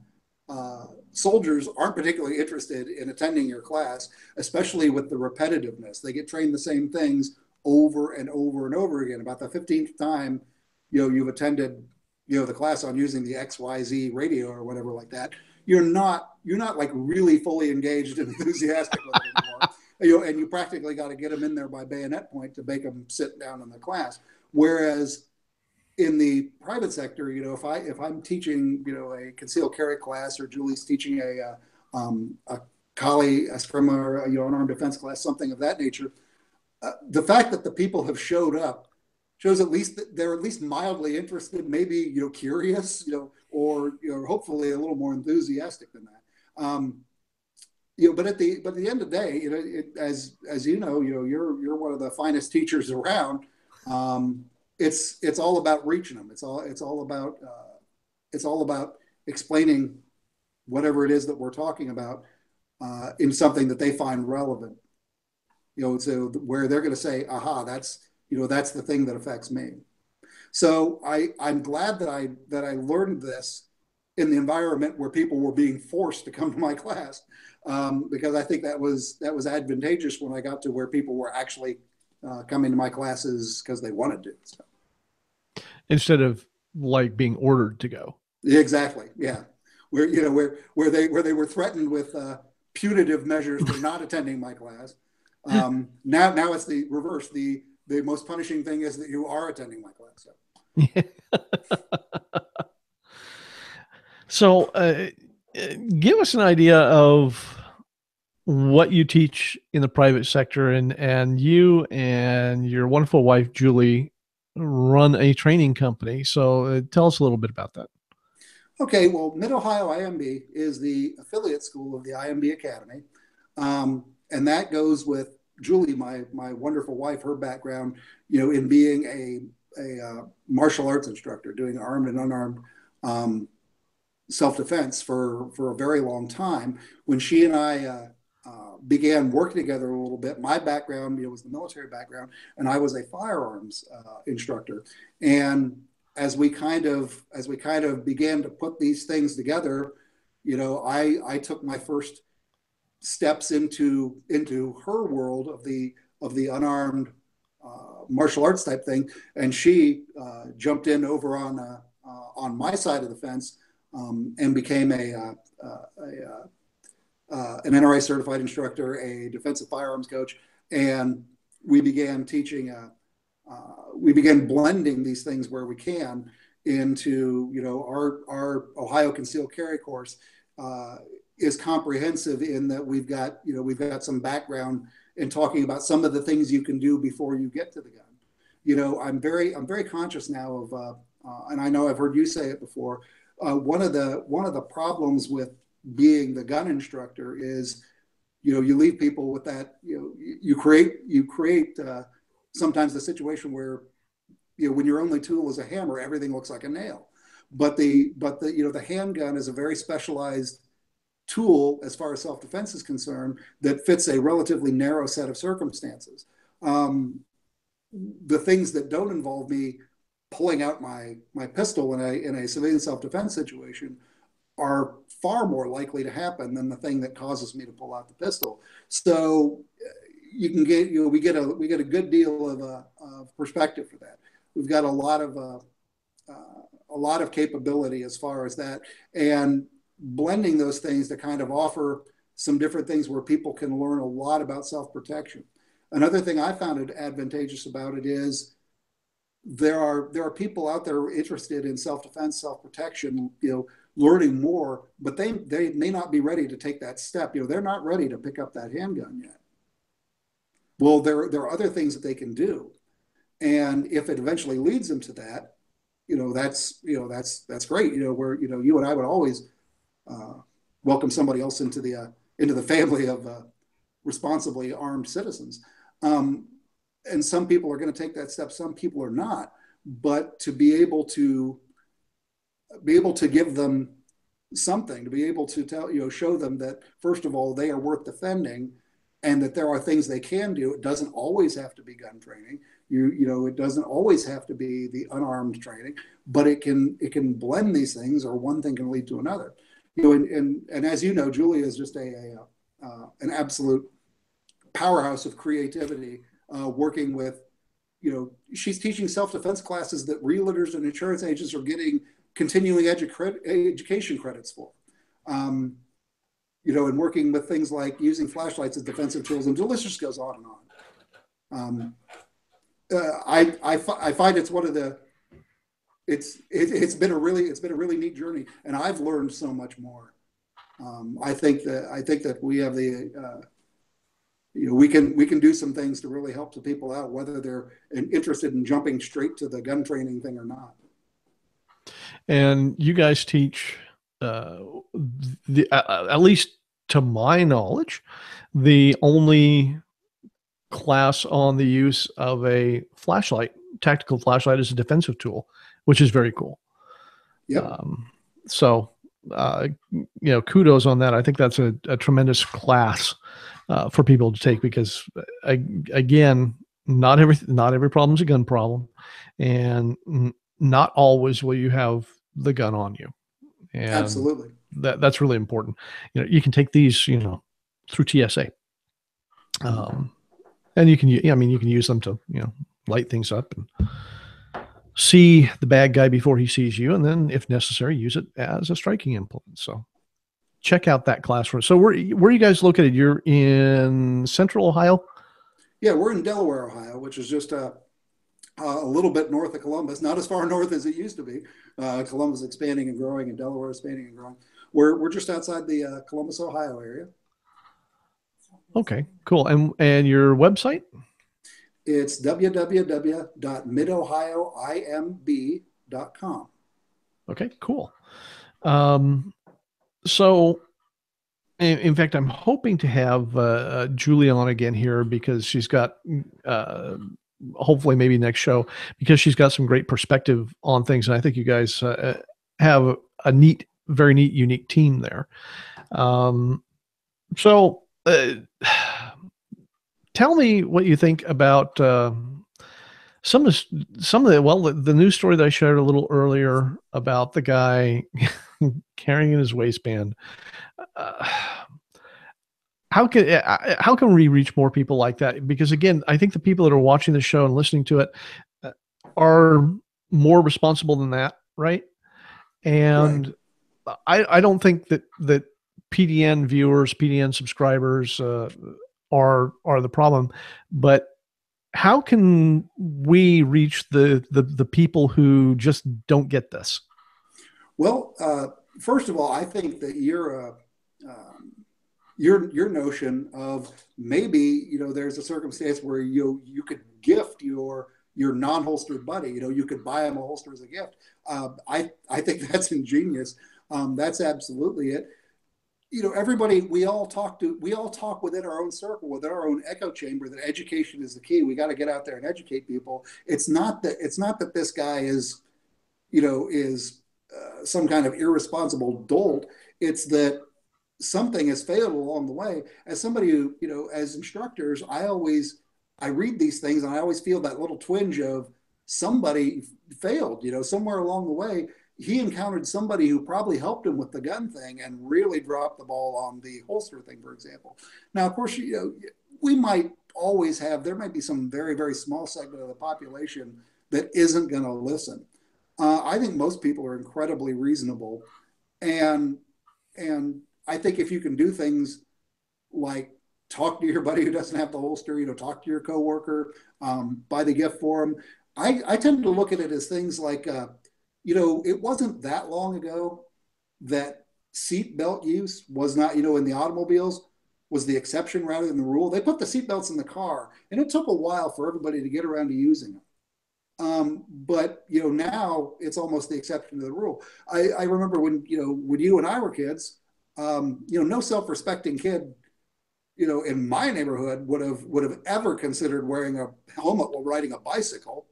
soldiers aren't particularly interested in attending your class, especially with the repetitiveness. They get trained the same things over and over and over again. About the 15th time you've attended the class on using the XYZ radio or whatever like that, you're not like really fully engaged and enthusiastic with it anymore. And you practically got to get them in there by bayonet point to make them sit down in the class. Whereas in the private sector, if I'm teaching a concealed carry class, or Julie's teaching a Kali Eskrima, or an armed defense class, something of that nature, the fact that the people have showed up shows at least that they're at least mildly interested, maybe curious, or hopefully a little more enthusiastic than that. But at the end of the day, as you're one of the finest teachers around. It's all about reaching them. It's all about explaining whatever it is that we're talking about in something that they find relevant. So where they're going to say, "Aha, that's the thing that affects me." So I'm glad that I learned this in the environment where people were being forced to come to my class, because I think that was advantageous when I got to where people were actually coming to my classes because they wanted to. So. Instead of like being ordered to go. Exactly. Yeah. Where they were threatened with punitive measures for not attending my class. Now it's the reverse. The most punishing thing is that you are attending my class. So, give us an idea of what you teach in the private sector, and you and your wonderful wife, Julie, run a training company. So tell us a little bit about that. Okay. Well, Mid-Ohio IMB is the affiliate school of the IMB Academy. And that goes with Julie, my wonderful wife, her background, in being a martial arts instructor, doing armed and unarmed self-defense for a very long time. When she and I began working together a little bit, my background was the military background, and I was a firearms instructor. And as we kind of began to put these things together, I took my first steps into her world of the unarmed martial arts type thing, and she jumped in over on my side of the fence and became an NRA certified instructor, a defensive firearms coach, and we began teaching. We began blending these things where we can into our Ohio concealed carry course is comprehensive in that we've got some background in talking about some of the things you can do before you get to the gun. I'm very conscious now of and I know I've heard you say it before. One of the problems with being the gun instructor is, you leave people with that, you create sometimes the situation where, when your only tool is a hammer, everything looks like a nail. But the handgun is a very specialized tool as far as self-defense is concerned that fits a relatively narrow set of circumstances. The things that don't involve me pulling out my pistol in a civilian self-defense situation are far more likely to happen than the thing that causes me to pull out the pistol. So you can get, we get a good deal of perspective for that. We've got a lot of capability as far as that, and blending those things to kind of offer some different things where people can learn a lot about self-protection. Another thing I found it advantageous about it is there are people out there interested in self-defense, self-protection, learning more, but they may not be ready to take that step. They're not ready to pick up that handgun yet. Well, there are other things that they can do, and if it eventually leads them to that, that's great. Where you and I would always welcome somebody else into the family of responsibly armed citizens. And some people are going to take that step, some people are not. But to be able to give them something, to be able to show them that, first of all, they are worth defending, and that there are things they can do. It doesn't always have to be gun training. It doesn't always have to be the unarmed training, but it can blend these things, or one thing can lead to another. And as you know, Julia is just an absolute powerhouse of creativity, working with, she's teaching self-defense classes that realtors and insurance agents are getting continuing education credits for. And working with things like using flashlights as defensive tools, and the list just goes on and on. I find it's one of the, it's been a really neat journey, and I've learned so much more. I think that we have the, we can do some things to really help the people out, whether they're interested in jumping straight to the gun training thing or not. And you guys teach, at least to my knowledge, the only class on the use of a flashlight, tactical flashlight, as a defensive tool, which is very cool. Yeah. So, kudos on that. I think that's a tremendous class for people to take, because again, not every problem is a gun problem, and not always will you have the gun on you. And absolutely, that's really important. You can take these, through TSA, and you can use them to, light things up and see the bad guy before he sees you, and then, if necessary, use it as a striking implement. So check out that class. So where are you guys located? You're in Central Ohio? Yeah, we're in Delaware, Ohio, which is just a little bit north of Columbus, not as far north as it used to be. Columbus expanding and growing, and Delaware expanding and growing. We're just outside the Columbus, Ohio area. Okay, cool. And your website? It's www.midohioimb.com. Okay, cool. So, in fact, I'm hoping to have Julia on again here, because she's got, hopefully maybe next show, because she's got some great perspective on things. And I think you guys have a very neat, unique team there. So tell me what you think about some of the news story that I shared a little earlier about the guy carrying in his waistband. How can we reach more people like that? Because again, I think the people that are watching the show and listening to it are more responsible than that, right? And right. I don't think that PDN viewers, PDN subscribers are the problem, but how can we reach the people who just don't get this? Well, first of all, I think that your notion of maybe, there's a circumstance where you could gift your non-holstered buddy, you could buy him a holster as a gift. I think that's ingenious. That's absolutely it. Everybody, we all talk within our own circle, within our own echo chamber, that education is the key. We got to get out there and educate people. It's not that this guy is some kind of irresponsible dolt. It's that something has failed along the way. As somebody who, as instructors, I read these things, and I always feel that little twinge of somebody failed, somewhere along the way. He encountered somebody who probably helped him with the gun thing and really dropped the ball on the holster thing, for example. Now, of course, we might always have, there might be some very, very small segment of the population that isn't going to listen. I think most people are incredibly reasonable. And I think if you can do things like talk to your buddy who doesn't have the holster, talk to your coworker, buy the gift for them. I tend to look at it as things like, it wasn't that long ago that seat belt use was not, in the automobiles was the exception rather than the rule. They put the seat belts in the car, and it took a while for everybody to get around to using them. But now it's almost the exception to the rule. I remember when you and I were kids, no self-respecting kid, in my neighborhood would have ever considered wearing a helmet while riding a bicycle.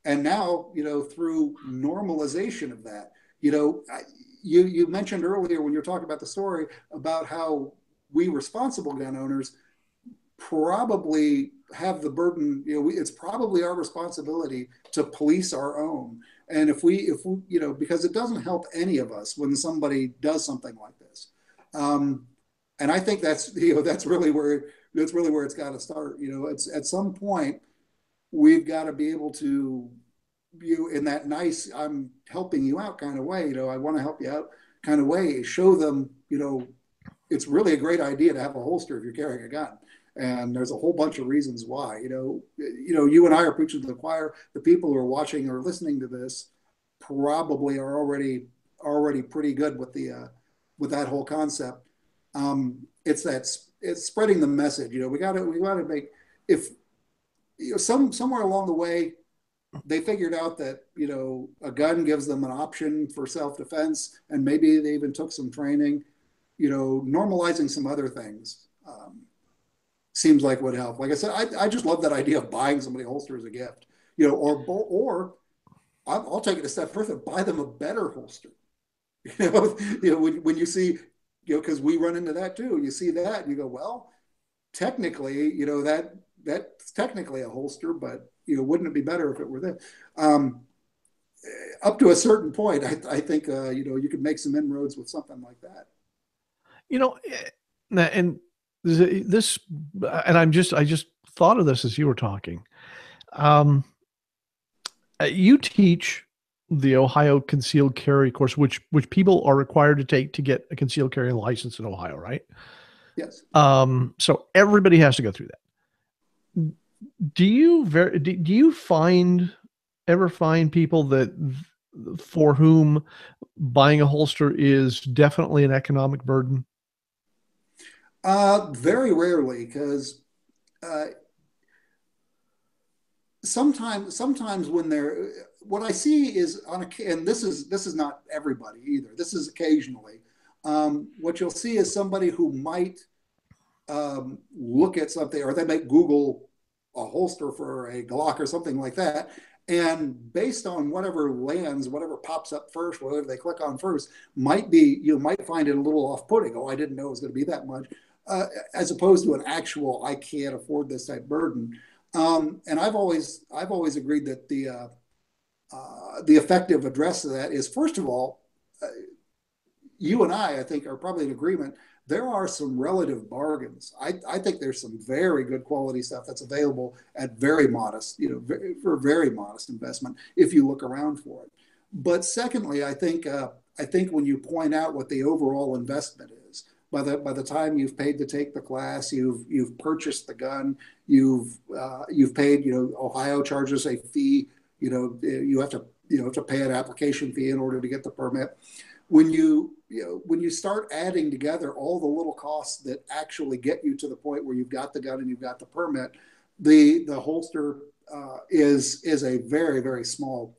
And now, through normalization of that, you mentioned earlier when you're talking about the story about how we responsible gun owners probably have the burden, it's probably our responsibility to police our own. And if we, because it doesn't help any of us when somebody does something like this. And I think that's really where it's got to start. It's at some point we've got to be able to, in that nice, I'm helping you out kind of way, I want to help you out kind of way, show them, it's really a great idea to have a holster if you're carrying a gun. And there's a whole bunch of reasons why, you and I are preaching to the choir. The people who are watching or listening to this probably are already pretty good with with that whole concept. It's spreading the message. We got to make, if somewhere along the way they figured out that a gun gives them an option for self-defense, and maybe they even took some training. Normalizing some other things seems like would help. Like I said, I just love that idea of buying somebody a holster as a gift. Or I'll take it a step further, buy them a better holster. When you see, because we run into that too. You see that and you go, well, technically, that's technically a holster, but wouldn't it be better if it were there? Up to a certain point, I think you could make some inroads with something like that. And this, and I just thought of this as you were talking. You teach the Ohio concealed carry course, which people are required to take to get a concealed carry license in Ohio, right? Yes. So everybody has to go through that. Do you ever find people that for whom buying a holster is definitely an economic burden? Very rarely, because sometimes when what I see is and this is not everybody either. This is occasionally. What you'll see is somebody who might look at something, or they might Google a holster for a Glock or something like that. And based on whatever pops up first, whatever they click on first, might find it a little off-putting. Oh, I didn't know it was going to be that much, as opposed to an actual, I can't afford this type burden. And I've always agreed that the effective address to that is, first of all, you and I think, are probably in agreement. There are some relative bargains. I think there's some very good quality stuff that's available at very modest, for very modest investment if you look around for it. But secondly, I think when you point out what the overall investment is, by the time you've paid to take the class, you've purchased the gun, you've paid, Ohio charges a fee, you have to pay an application fee in order to get the permit. When you start adding together all the little costs that actually get you to the point where you've got the gun and you've got the permit, the holster is a very, very small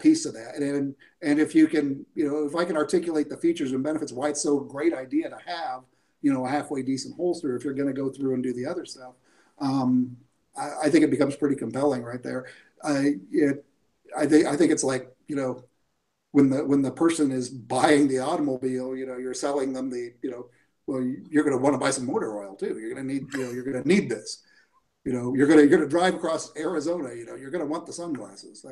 piece of that. And if you can, if I can articulate the features and benefits, why it's so great idea to have, a halfway decent holster if you're going to go through and do the other stuff, I think it becomes pretty compelling right there. I think it's like, when the person is buying the automobile, you're selling them well, you're going to want to buy some motor oil too. You're going to need this. you're gonna drive across Arizona. You're gonna want the sunglasses.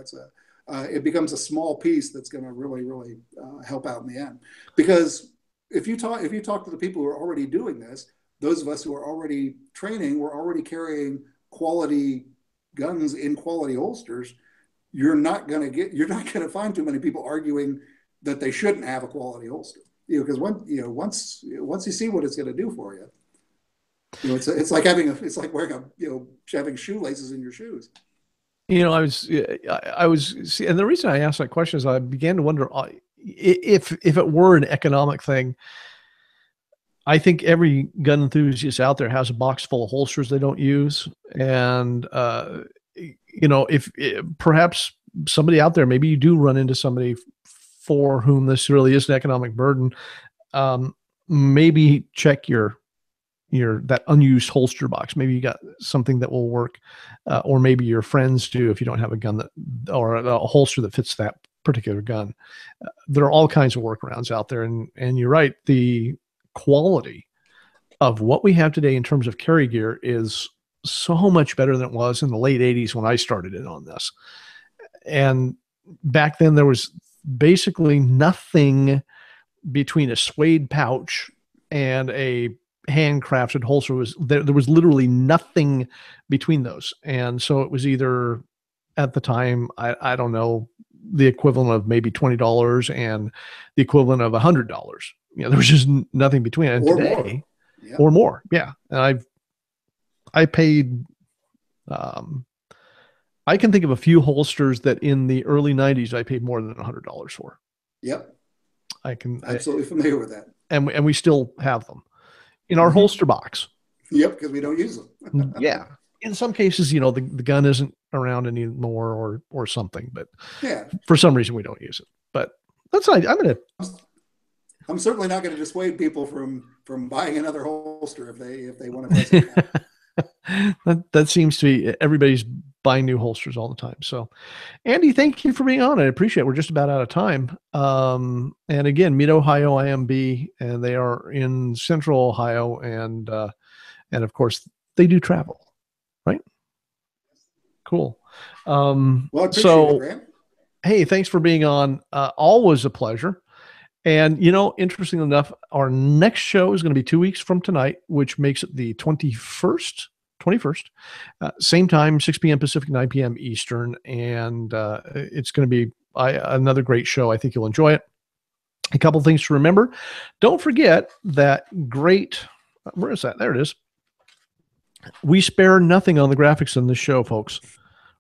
It becomes a small piece that's going to really help out in the end. Because if you talk to the people who are already doing this, those of us who are already training, we're already carrying quality guns in quality holsters. You're not going to find too many people arguing that they shouldn't have a quality holster. Because once you see what it's going to do for you, it's like wearing having shoelaces in your shoes. I was, and the reason I asked that question is I began to wonder if it were an economic thing. I think every gun enthusiast out there has a box full of holsters they don't use, and if perhaps somebody out there, maybe you do run into somebody for whom this really is an economic burden. Maybe check your that unused holster box. Maybe you got something that will work, or maybe your friends do if you don't have a gun or a holster that fits that particular gun. There are all kinds of workarounds out there, and you're right. The quality of what we have today in terms of carry gear is so much better than it was in the late 80s when I started in on this. And back then there was basically nothing between a suede pouch and a handcrafted holster. There was literally nothing between those. And so it was either, at the time, I don't know, the equivalent of maybe $20 and the equivalent of $100. There was just nothing between. And or today, more. Yeah. or more. Yeah. And I paid, I can think of a few holsters that in the early 90s, I paid more than $100 for. Yep. I can absolutely familiar with that. And we still have them in our holster box. Yep, because we don't use them. Yeah. In some cases, the gun isn't around anymore or something, but yeah, for some reason we don't use it. But that's not, I'm certainly not going to dissuade people from buying another holster if they want to test it out. that seems to be, everybody's buying new holsters all the time. So Andy, thank you for being on. I appreciate it. We're just about out of time. And again, Mid-Ohio IMB, and they are in Central Ohio, and of course they do travel, right? Cool. Well, I appreciate it, Grant. Hey, thanks for being on. Always a pleasure. And, interestingly enough, our next show is going to be 2 weeks from tonight, which makes it the 21st, same time, 6 p.m. Pacific, 9 p.m. Eastern. And it's going to be another great show. I think you'll enjoy it. A couple things to remember. Don't forget that where is that? There it is. We spare nothing on the graphics in this show, folks,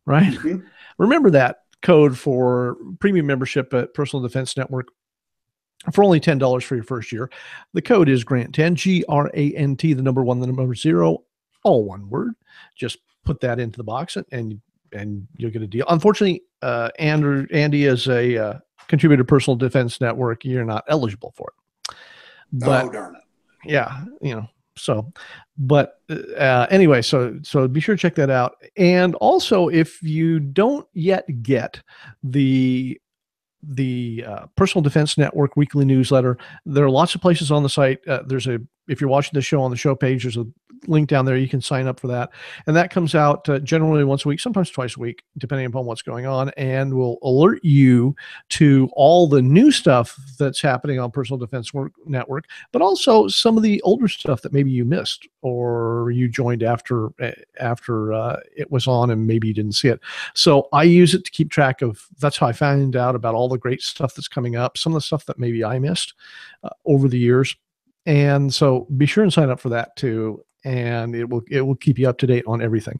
right? Mm-hmm. Remember that code for premium membership at Personal Defense Network for only $10 for your first year. The code is GRANT10, G-R-A-N-T, the number 1, the number 0, all one word. Just put that into the box and you'll get a deal. Unfortunately, Andy is a contributor to Personal Defense Network. You're not eligible for it. But, oh, darn it. Yeah, so, but anyway, so be sure to check that out. And also, if you don't yet get the Personal Defense Network weekly newsletter, there are lots of places on the site. If you're watching the show on the show page, there's a link down there. You can sign up for that. And that comes out generally once a week, sometimes twice a week, depending upon what's going on, and will alert you to all the new stuff that's happening on Personal Defense Network, but also some of the older stuff that maybe you missed or you joined after it was on and maybe you didn't see it. So I use it to keep track of, that's how I find out about all the great stuff that's coming up, some of the stuff that maybe I missed over the years. And so be sure and sign up for that too. And it will keep you up to date on everything.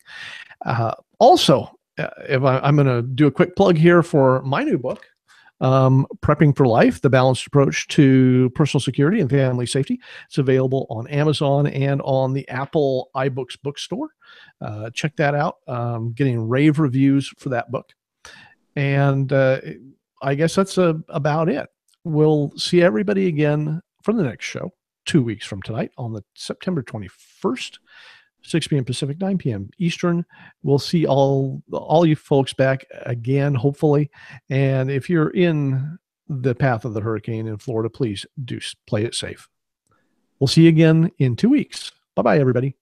Also, if I'm going to do a quick plug here for my new book, Prepping for Life, The Balanced Approach to Personal Security and Family Safety. It's available on Amazon and on the Apple iBooks bookstore. Check that out. Getting rave reviews for that book. And I guess that's about it. We'll see everybody again for the next show, 2 weeks from tonight on the September 21st, 6 p.m. Pacific, 9 p.m. Eastern. We'll see all you folks back again, hopefully. And if you're in the path of the hurricane in Florida, please do play it safe. We'll see you again in 2 weeks. Bye-bye, everybody.